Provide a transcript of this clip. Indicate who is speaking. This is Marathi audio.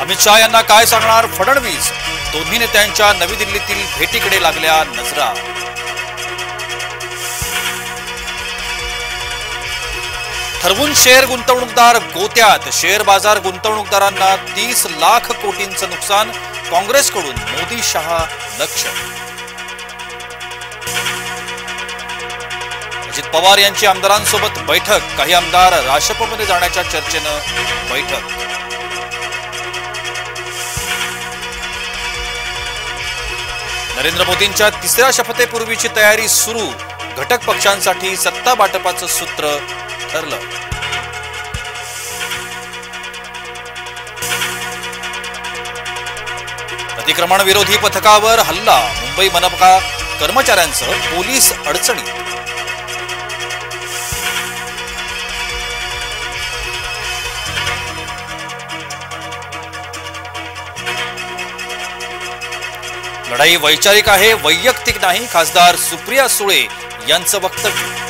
Speaker 1: अमित शहा यांना काय सांगणार फडणवीस? दोन्ही नेत्यांच्या नवी दिल्लीतील भेटीकडे लागल्या नजरा। ठरवून शेअर गुंतवणूकदार गोत्यात, शेअर बाजार गुंतवणूकदारांना 30 लाख कोटींचं नुकसान, काँग्रेसकडून मोदी शहा लक्ष्य। अजित पवार यांची आमदारांसोबत बैठक, काही आमदार राष्ट्रपतीमध्ये जाण्याच्या चर्चेनं बैठक। नरेंद्र मोदींच्या तिसऱ्या शपथेपूर्वीची तयारी सुरू, घटक पक्षांसाठी सत्ता वाटपाचं सूत्र ठरलं। अतिक्रमण विरोधी पथकावर हल्ला, मुंबई मनपा कर्मचाऱ्यांसह पोलीस अडचणीत। लढाई वैचारिक आहे, वैयक्तिक नाही, खासदार सुप्रिया सुळे यांचं वक्तव्य।